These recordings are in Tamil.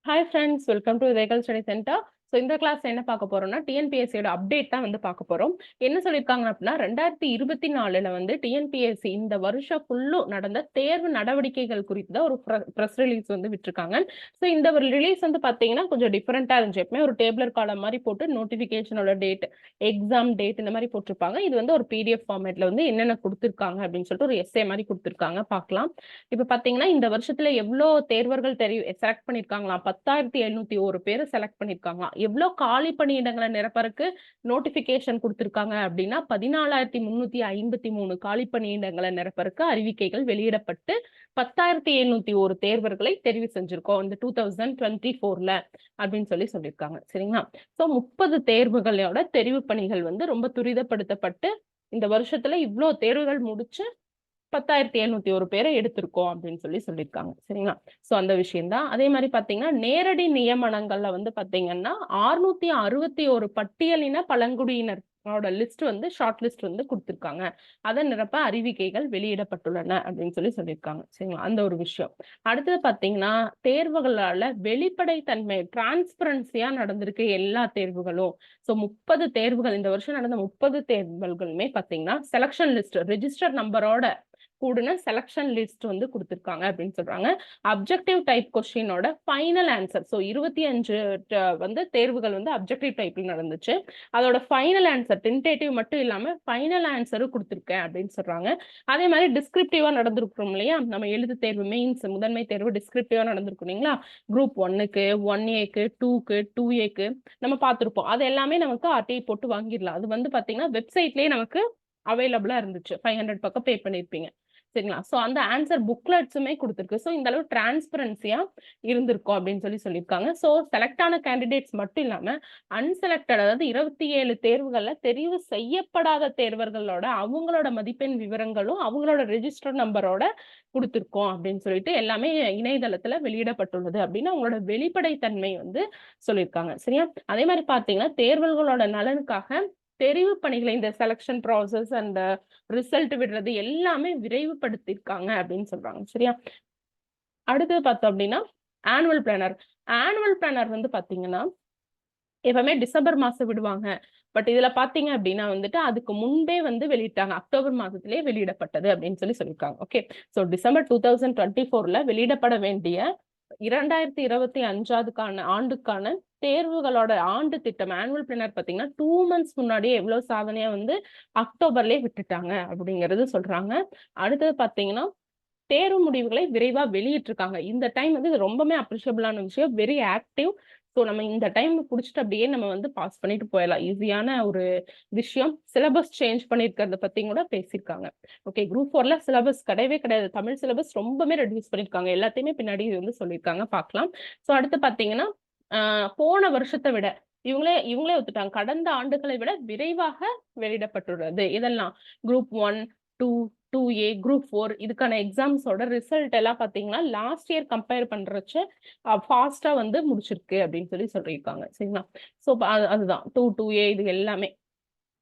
Hi friends, welcome to Regal Study Center. So இந்த கிளாஸ் என்ன பார்க்க போறோம்னா டிஎன்பிஎஸ்சியோட அப்டேட் தான் வந்து பார்க்க போறோம். என்ன சொல்லியிருக்காங்க அப்படின்னா 2024 வந்து டிஎன்பிஎஸ்சி இந்த வருஷம் ஃபுல்லும் நடந்த தேர்வு நடவடிக்கைகள் குறித்து தான் ஒரு ப்ரெஸ் ரிலீஸ் வந்து விட்டுருக்காங்க. ஸோ இந்த ஒரு ரிலீஸ் வந்து பார்த்தீங்கன்னா கொஞ்சம் டிஃப்ரெண்டா இருந்துச்சு. எப்பவுமே ஒரு டேபிளர் காலம் மாதிரி போட்டு நோட்டிஃபிகேஷனோட டேட், எக்ஸாம் டேட் இந்த மாதிரி போட்டிருப்பாங்க. இது வந்து ஒரு பிடிஎஃப் ஃபார்மேட்ல வந்து என்னென்ன கொடுத்துருக்காங்க அப்படின்னு சொல்லிட்டு ஒரு எஸ்ஏ மாதிரி கொடுத்துருக்காங்க. பார்க்கலாம். இப்ப பாத்தீங்கன்னா இந்த வருஷத்துல எவ்வளவு தேர்வர்கள் செலக்ட் பண்ணிருக்காங்களாம்? 10,701 பேர் செலக்ட் பண்ணிருக்காங்களாம். எவ்வளவு காலி பணியிடங்களை நிரப்பறக்கு நோட்டிபிகேஷன் கொடுத்திருக்காங்க அப்படின்னா 14,353 காலி பணியிடங்களை நிரப்பறக்கு அறிவிக்கைகள் வெளியிடப்பட்டு 10,701 தேர்வர்களை தெரிவு செஞ்சிருக்கோம் இந்த 2024ல அப்படின்னு சொல்லியிருக்காங்க. சரிங்களா? சோ 30 தேர்வுகளோட தெரிவு பணிகள் வந்து ரொம்ப துரிதப்படுத்தப்பட்டு இந்த வருஷத்துல இவ்வளவு தேர்வுகள் முடிச்சு 10,701 பேரை எடுத்திருக்கோம் அப்படின்னு சொல்லியிருக்காங்க. சரிங்களா? சோ அந்த விஷயம் தான். அதே மாதிரி பாத்தீங்கன்னா நேரடி நியமனங்கள்ல வந்து பாத்தீங்கன்னா 661 பட்டியலின பழங்குடியினர் லிஸ்ட் வந்து ஷார்ட் லிஸ்ட் வந்து கொடுத்திருக்காங்க. அதன் நிரப்ப அறிவிக்கைகள் வெளியிடப்பட்டுள்ளன அப்படின்னு சொல்லியிருக்காங்க. சரிங்களா? அந்த ஒரு விஷயம். அடுத்தது பாத்தீங்கன்னா தேர்வுகளால வெளிப்படைத்தன்மை டிரான்ஸ்பரன்சியா நடந்திருக்கு எல்லா தேர்வுகளும். சோ 30 தேர்வுகள் இந்த வருஷம் நடந்த 30 தேர்வுகளுமே பாத்தீங்கன்னா செலக்ஷன் லிஸ்ட் ரெஜிஸ்டர் நம்பரோட கூடுன செலக்ஷன் லிஸ்ட் வந்து கொடுத்திருக்காங்க அப்படின்னு சொல்றாங்க. அப்ஜெக்டிவ் டைப் கொஸ்டினோட ஃபைனல் ஆன்சர். சோ 25 வந்து தேர்வுகள் வந்து அப்ஜெக்டிவ் டைப்ல நடந்துச்சு. அதோட ஃபைனல் ஆன்சர் டென்டேட்டிவ் மட்டும் இல்லாம ஃபைனல் ஆன்சரும் கொடுத்திருக்கேன் அப்படின்னு சொல்றாங்க. அதே மாதிரி டிஸ்கிரிப்டிவா நடந்திருக்கிறோம் இல்லையா? நம்ம எழுத்து தேர்வு மெயின்ஸ் முதன்மை தேர்வு டிஸ்கிரிப்டிவா நடந்திருக்கும் இல்லைங்களா? குரூப் 1க்கு 1ஏக்கு 2க்கு 2ஏக்கு நம்ம பார்த்திருப்போம். அது எல்லாமே நமக்கு ஆர்டிஐ போட்டு வாங்கிடலாம். அது வந்து பாத்தீங்கன்னா வெப்சைட்லயே நமக்கு அவைலபிளா இருந்துச்சு. 500 பக்கம் பே பண்ணிருப்பீங்க. சரிங்களா? சோ அந்த ஆன்சர் புக்லெட்ஸுமே கொடுத்திருக்கு. சோ இந்த அளவு டிரான்ஸ்பரன்சியா இருந்திருக்கும் அப்படின்னு சொல்லியிருக்காங்க. சோ செலக்ட் ஆன கேண்டிடேட்ஸ் மட்டும் இல்லாம அன்செலக்டட் அதாவது 27 தேர்வுகள்ல தெரிவு செய்யப்படாத தேர்வர்களோட அவங்களோட மதிப்பெண் விவரங்களும் அவங்களோட ரெஜிஸ்டர் நம்பரோட கொடுத்திருக்கோம் அப்படின்னு சொல்லிட்டு எல்லாமே இணையதளத்துல வெளியிடப்பட்டுள்ளது அப்படின்னு அவங்களோட வெளிப்படைத்தன்மை வந்து சொல்லியிருக்காங்க. சரியா? அதே மாதிரி பாத்தீங்கன்னா தேர்வுகளோட நலனுக்காக தெரிவு பணிகளை இந்த செலக்ஷன் ப்ராசஸ் அண்ட் ரிசல்ட் விடுறது எல்லாமே விரைவுபடுத்திருக்காங்க அப்படின்னு சொல்றாங்க. சரியா? அடுத்தது பார்த்தோம் அப்படின்னா ஆனுவல் பிளானர். ஆனுவல் பிளானர் வந்து பாத்தீங்கன்னா எப்பவுமே டிசம்பர் மாசம் விடுவாங்க. பட் இதுல பாத்தீங்க அப்படின்னா வந்துட்டு அதுக்கு முன்பே வந்து வெளியிட்டாங்க. அக்டோபர் மாதத்திலே வெளியிடப்பட்டது அப்படின்னு சொல்லியிருக்காங்க. ஓகே. சோ டிசம்பர் 2024ல வெளியிடப்பட வேண்டிய 2025 ஆண்டுக்கான தேர்வுகளோட ஆண்டு திட்டம் ஆனுவல் பிளானர் பாத்தீங்கன்னா 2 months முன்னாடியே எவ்வளவு சாதனையா வந்து அக்டோபர்லயே விட்டுட்டாங்க அப்படிங்கறது சொல்றாங்க. அடுத்தது பாத்தீங்கன்னா தேர்வு முடிவுகளை விரைவா வெளியிட்டிருக்காங்க. இந்த டைம் வந்து இது ரொம்பவே அப்ரிஷியபிளான விஷயம். Very active. ஸோ நம்ம இந்த டைம் புடிச்சிட்டு அப்படியே நம்ம வந்து பாஸ் பண்ணிட்டு போயிடலாம். ஈஸியான ஒரு விஷயம். சிலபஸ் சேஞ்ச் பண்ணிருக்கிறத பத்தி கூட பேசியிருக்காங்க. ஓகே. குரூப் 4ல சிலபஸ் கிடையவே கிடையாது. தமிழ் சிலபஸ் ரொம்பவே ரெடியூஸ் பண்ணிருக்காங்க. எல்லாத்தையுமே பின்னாடி வந்து சொல்லியிருக்காங்க. பார்க்கலாம். ஸோ அடுத்து பாத்தீங்கன்னா போன வருஷத்தை விட இவங்களே ஒத்துட்டாங்க. கடந்த ஆண்டுகளை விட விரைவாக வெளியிடப்பட்டுள்ளது. இதெல்லாம் குரூப் 1, 2, 2A, குரூப் 4 இதுக்கான எக்ஸாம்ஸோட ரிசல்ட் எல்லாம் பாத்தீங்கன்னா லாஸ்ட் இயர் கம்பேர் பண்றச்ச ஃபாஸ்டா வந்து முடிச்சிருக்கு அப்படின்னு சொல்லியிருக்காங்க. சரிங்களா? சோ அதுதான் 2A இது எல்லாமே.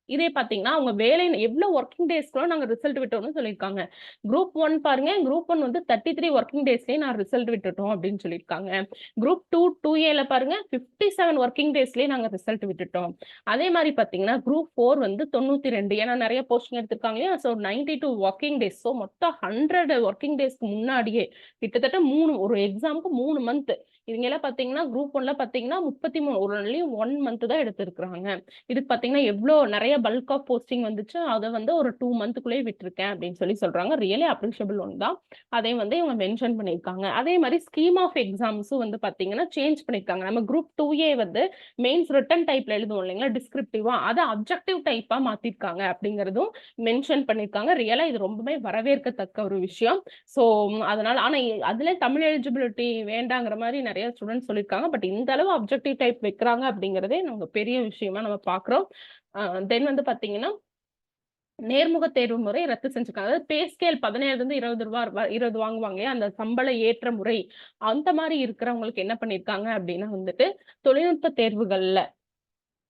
இதே பாத்தீங்கன்னா அவங்க வேலை எவ்வளவு ஒர்க்கிங் டேஸ்க்குள்ள நாங்க ரிசல்ட் விட்டோம்னு சொல்லியிருக்காங்க. குரூப் 1 பாருங்க. குரூப் 1 வந்து 33 ஒர்க்கிங் டேஸ்லயே நான் ரிசல்ட் விட்டுட்டோம் அப்படின்னு சொல்லியிருக்காங்க. குரூப் 2 2Aல பாருங்க 57 ஒர்க்கிங் டேஸ்லயே நாங்க ரிசல்ட் விட்டுட்டோம். அதே மாதிரி பாத்தீங்கன்னா குரூப் 4 வந்து 92 ஏன்னா நிறைய போஸ்டிங் எடுத்திருக்காங்க இல்லையா? So 92 working days. சோ மொத்தம் 100 ஒர்க்கிங் டேஸ்க்கு முன்னாடியே கிட்டத்தட்ட ஒரு எக்ஸாமுக்கு 3 மந்த். இவங்க எல்லாம் பாத்தீங்கன்னா குரூப் 1ல பாத்தீங்கன்னா 33 ஒரு 1 மந்த் தான் எடுத்திருக்காங்க. இதுக்கு பாத்தீங்கன்னா எவ்வளவு நிறைய பல்க் ஆஃப் போஸ்டிங் வந்துச்சு. அதை வந்து ஒரு 2 மந்த்க்குள்ளேயே விட்டுருக்கேன் அப்படின்னு சொல்றாங்க. ரியலி அப்ரிஷியபிள் ஒன் தான். அதையும் வந்து இவங்க மென்ஷன் பண்ணியிருக்காங்க. அதே மாதிரி ஸ்கீம் ஆஃப் எக்ஸாம்ஸும் வந்து பாத்தீங்கன்னா சேஞ்ச் பண்ணிருக்காங்க. நம்ம குரூப் 2A வந்து மெயின்ஸ் ரிட்டன் டைப்ல எழுதுவோம் இல்லைங்களா? டிஸ்கிரிப்டிவா அதை அப்ஜெக்டிவ் டைப்பா மாத்திருக்காங்க அப்படிங்கறதும் மென்ஷன் பண்ணிருக்காங்க. ரியலா இது ரொம்பவே வரவேற்கத்தக்க ஒரு விஷயம். சோ அதனால ஆனா அதுல தமிழ் எலிஜிபிலிட்டி வேண்டாங்கிற மாதிரி நிறைய ஸ்டூடெண்ட்ஸ் சொல்லியிருக்காங்க. பட் இந்த அளவு அப்ஜெக்டிவ் டைப் வைக்கிறாங்க அப்படிங்கறதே நமக்கு பெரிய விஷயமா நம்ம பாக்குறோம். தென் வந்து பாத்தீங்கன்னா நேர்முக தேர்வு முறை ரத்து செஞ்சிருக்காங்க. அதாவது பே ஸ்கேல் 17 இருந்து 20 வாங்குவாங்க இல்லையா? அந்த சம்பள ஏற்ற முறை அந்த மாதிரி இருக்கிறவங்களுக்கு என்ன பண்ணிருக்காங்க அப்படின்னா வந்துட்டு தொழில்நுட்ப தேர்வுகள்ல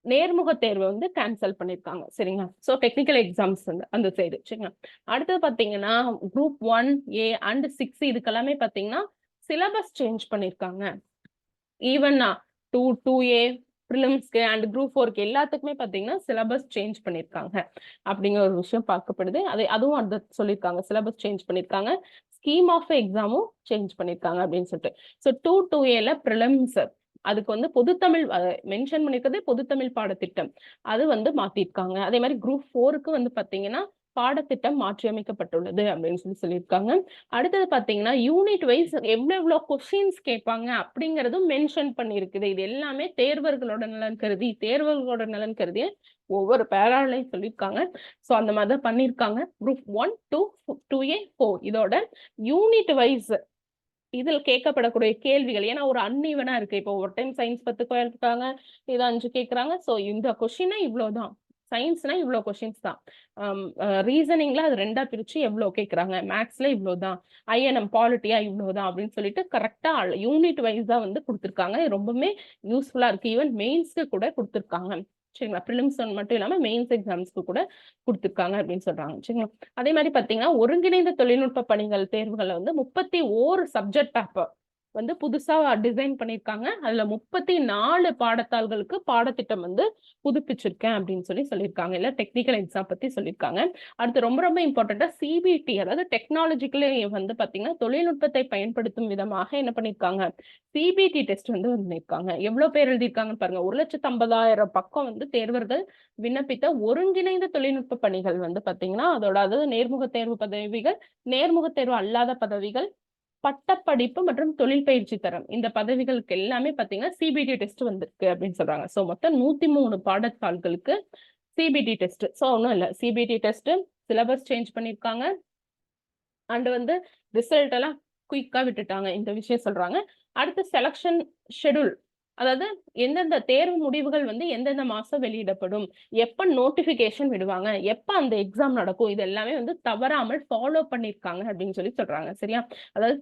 நேர்முக தேர்வை வந்து கேன்சல் பண்ணிருக்காங்க. சரிங்களா? சோ டெக்னிக்கல் எக்ஸாம்ஸ் வந்து அந்த சைடு. சரிங்களா? அடுத்தது பாத்தீங்கன்னா குரூப் 1A அண்ட் 6 இதுக்கெல்லாமே பாத்தீங்கன்னா சிலபஸ் சேஞ்ச் பண்ணிருக்காங்க. ஈவன் 2A ப்ரிலிம்ஸ்க்கு அண்ட் குரூப் 4க்கு எல்லாத்துக்குமே பார்த்தீங்கன்னா சிலபஸ் சேஞ்ச் பண்ணியிருக்காங்க அப்படிங்கிற ஒரு விஷயம் பார்க்கப்படுது. அதுவும் அது சொல்லியிருக்காங்க, சிலபஸ் சேஞ்ச் பண்ணியிருக்காங்க, ஸ்கீம் ஆஃப் எக்ஸாமும் சேஞ்ச் பண்ணியிருக்காங்க அப்படின்னு சொல்லிட்டு. ஸோ 2A ப்ரிலிம்ஸ் அதுக்கு வந்து பொதுத்தமிழ் மென்ஷன் பண்ணிருக்கிறது பொதுத்தமிழ் பாடத்திட்டம் அது வந்து மாத்திருக்காங்க. அதே மாதிரி குரூப் 4க்கு வந்து பாத்தீங்கன்னா பாடத்திட்டம் மாற்றியமைக்கப்பட்டுள்ளது அப்படின்னு சொல்லியிருக்காங்க. அடுத்தது பாத்தீங்கன்னா யூனிட் வைஸ் எவ்வளவு கொஸ்டின்ஸ் கேட்பாங்க அப்படிங்கறதும் மென்ஷன் பண்ணிருக்குது. இது எல்லாமே தேர்வர்களோட நலன் கருதி ஒவ்வொரு பேராலையும் சொல்லியிருக்காங்க. ஸோ அந்த மாதிரி தான் பண்ணியிருக்காங்க. குரூப் 1, 2, 2A, 4 இதோட யூனிட் வைஸ் இதில் கேட்கப்படக்கூடிய கேள்விகள் ஏன்னா ஒரு அன்இவனா இருக்கு. இப்போ ஒரு டைம் சயின்ஸ் 10 கேட்காங்க, இது 5 கேட்கறாங்க. ஸோ இந்த கொஸ்டினே இவ்வளவுதான். சயின்ஸ்னா இவ்வளோ கொஸ்டின்ஸ் தான். ரீசனிங்ல அது 2ஆ பிரிச்சு எவ்வளோ கேட்கறாங்க, மேக்ஸ்ல இவ்வளவுதான், ஐஎன்எம் பாலிட்டியா இவ்வளவுதான் அப்படின்னு சொல்லிட்டு கரெக்டா யூனிட் வைஸா வந்து கொடுத்துருக்காங்க. ரொம்பவுமே யூஸ்ஃபுல்லா இருக்கு. ஈவன் மெயின்ஸ்க்கு கூட கொடுத்துருக்காங்க. சரிங்களா? ப்ரிலிம்ஸ் மட்டும் இல்லாம மெயின்ஸ் எக்ஸாம்ஸ்க்கு கூட கொடுத்துருக்காங்க அப்படின்னு சொல்றாங்க. சரிங்களா? அதே மாதிரி பாத்தீங்கன்னா ஒருங்கிணைந்த தொழில்நுட்ப பணிகள் தேர்வுகளை வந்து 31 சப்ஜெக்ட் பேப்பர் வந்து புதுசா டிசைன் பண்ணிருக்காங்க. அதுல 34 பாடத்தாள்களுக்கு பாடத்திட்டம் வந்து புதுப்பிச்சிருக்கேன் அப்படின்னு சொல்லியிருக்காங்க. இல்ல டெக்னிக்கல் எக்ஸாம் பத்தி சொல்லியிருக்காங்க. அடுத்து ரொம்ப ரொம்ப இம்பார்ட்டண்டா சிபிடி அதாவது டெக்னாலஜிக்கலி வந்து பாத்தீங்கன்னா தொழில்நுட்பத்தை பயன்படுத்தும் விதமாக என்ன பண்ணிருக்காங்க, சிபிடி டெஸ்ட் வந்து பண்ணிருக்காங்க. எவ்வளவு பேர் எழுதியிருக்காங்கன்னு பாருங்க. 1,50,000 பக்கம் வந்து தேர்வர்கள் விண்ணப்பித்த ஒருங்கிணைந்த தொழில்நுட்ப பணிகள் வந்து பாத்தீங்கன்னா அதோட அதாவது நேர்முக தேர்வு பதவிகள், நேர்முக தேர்வு அல்லாத பதவிகள், பட்டப்படிப்பு மற்றும் தொழில் பயிற்சி தரம் இந்த பதவிகளுக்கு எல்லாமே பாத்தீங்கன்னா சிபிடி டெஸ்ட் வந்திருக்கு அப்படின்னு சொல்றாங்க. சோ மொத்தம் 103 பாடத்தாள்களுக்கு சிபிடி டெஸ்ட். சோ ஒன்றும் இல்லை, சிபிடி டெஸ்ட் சிலபஸ் சேஞ்ச் பண்ணிருக்காங்க அண்ட் வந்து ரிசல்ட் எல்லாம் குயிக்கா விட்டுட்டாங்க இந்த விஷயம் சொல்றாங்க. அடுத்து செலக்ஷன் ஷெட்யூல் அதாவது எந்தெந்த தேர்வு முடிவுகள் வந்து எந்தெந்த மாசம் வெளியிடப்படும், எப்ப நோட்டிபிகேஷன் விடுவாங்க, எப்ப அந்த எக்ஸாம் நடக்கும், இது எல்லாமே வந்து தவறாமல் ஃபாலோ பண்ணிருக்காங்க அப்படின்னு சொல்றாங்க. சரியா? அதாவது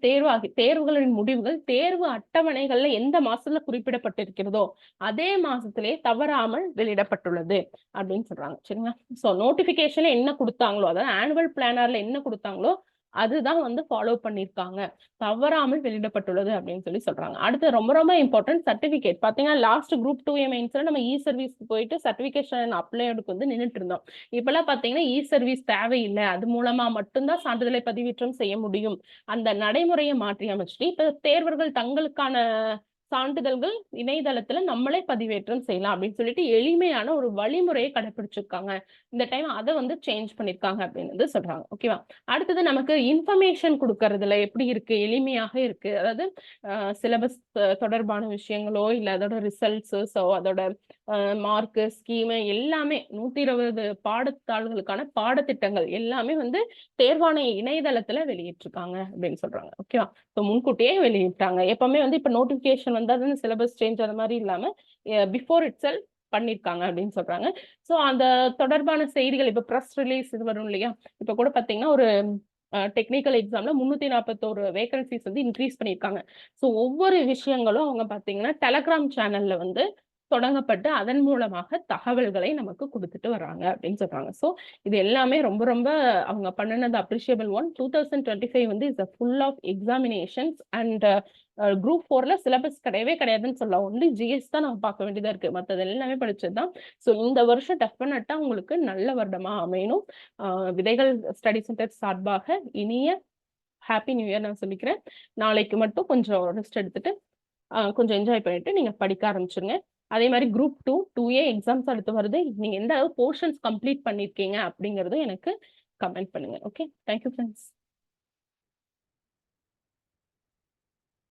தேர்வுகளின் முடிவுகள் தேர்வு அட்டவணைகள்ல எந்த மாசத்துல குறிப்பிடப்பட்டிருக்கிறதோ அதே மாசத்திலே தவறாமல் வெளியிடப்பட்டுள்ளது அப்படின்னு சொல்றாங்க. சரிங்களா? சோ நோட்டிபிகேஷன்ல என்ன கொடுத்தாங்களோ அதாவது ஆனுவல் பிளானர்ல என்ன கொடுத்தாங்களோ அதுதான் வந்து ஃபாலோ பண்ணிருக்காங்க, தவறாமல் வெளியிடப்பட்டுள்ளது அப்படின்னு சொல்றாங்க. அடுத்து ரொம்ப ரொம்ப இம்பார்ட்டன்ட் சர்டிபிகேட் பாத்தீங்கன்னா லாஸ்ட் குரூப் 2A மெயின்ஸ்ல நம்ம இ சர்வீஸ்க்கு போயிட்டு சர்டிபிகேஷன் அப்ளைடுக்கு வந்து நின்றுட்டு இருந்தோம். இப்பெல்லாம் பாத்தீங்கன்னா இ சர்வீஸ் தேவையில்லை, அது மூலமா மட்டும்தான் சான்றிதழை பதிவேற்றம் செய்ய முடியும். அந்த நடைமுறையை மாற்றி அமைச்சிட்டு இப்ப தேர்வர்கள் தங்களுக்கான சான்றிதழ்கள் இணையதளத்துல நம்மளே பதிவேற்றம் செய்யலாம் அப்படின்னு சொல்லிட்டு எளிமையான ஒரு வழிமுறையை கடைபிடிச்சிருக்காங்க. இந்த டைம் அதை வந்து சேஞ்ச் பண்ணிருக்காங்க அப்படின்னு சொல்றாங்க. ஓகேவா? அடுத்தது நமக்கு இன்ஃபர்மேஷன் கொடுக்கறதுல எப்படி இருக்கு, எளிமையாக இருக்கு. அதாவது சிலபஸ் தொடர்பான விஷயங்களோ இல்ல அதோட ரிசல்ட்ஸ் அதோட மார்க் ஸ்கீம் எல்லாமே 120 பாடத்தாள்களுக்கான பாடத்திட்டங்கள் எல்லாமே வந்து தேர்வாணைய இணையதளத்துல வெளியிட்டிருக்காங்க அப்படின்னு சொல்றாங்க. ஓகேவா? முன்கூட்டியே வெளியிட்டாங்க. எப்பவுமே வந்து இப்ப நோட்டிபிகேஷன் வந்தா சிலபஸ் சேஞ்ச் அந்த மாதிரி இல்லாம பிஃபோர் இட் செல்ஃப் பண்ணிருக்காங்க அப்படின்னு சொல்றாங்க. சோ அந்த தொடர்பான செய்திகள் இப்ப பிரஸ் ரிலீஸ் இது வரும் இல்லையா, இப்ப கூட பாத்தீங்கன்னா ஒரு டெக்னிக்கல் எக்ஸாம்ல 341 வேகன்சிஸ் வந்து இன்க்ரீஸ் பண்ணிருக்காங்க. சோ ஒவ்வொரு விஷயங்களும் அவங்க பாத்தீங்கன்னா டெலகிராம் சேனல்ல வந்து தொடங்கப்பட்டு அதன் மூலமாக தகவல்களை நமக்கு கொடுத்துட்டு வராங்க அப்படின்னு சொல்றாங்க. சோ இது எல்லாமே ரொம்ப ரொம்ப அவங்க பண்ணினது அப்ரிஷியபிள் ஒன். 2025 வந்து is full of examinations and group 4ல சிலபஸ் கிடையவே கிடையாதுன்னு சொல்லலாம். ஒன்லி ஜிஎஸ் தான் நம்ம பார்க்க வேண்டியதா இருக்கு. மற்றது எல்லாமே படிச்சதுதான். ஸோ இந்த வருஷம் டெஃபினட்டா உங்களுக்கு நல்ல வருடமா அமையணும். விதைகள் ஸ்டடி சென்டர் சார்பாக இனிய ஹாப்பி நியூ இயர் நான் சொல்லிக்கிறேன். நாளைக்கு மட்டும் கொஞ்சம் ரெஸ்ட் எடுத்துட்டு கொஞ்சம் என்ஜாய் பண்ணிட்டு நீங்க படிக்க ஆரம்பிச்சிருங்க. அதே மாதிரி குரூப் 2, 2A எக்ஸாம்ஸ் அடுத்து வருது. நீங்க எந்த அளவு போர்ஷன்ஸ் கம்ப்ளீட் பண்ணிருக்கீங்க அப்படிங்கறதும் எனக்கு கமெண்ட் பண்ணுங்க. Okay, thank you friends.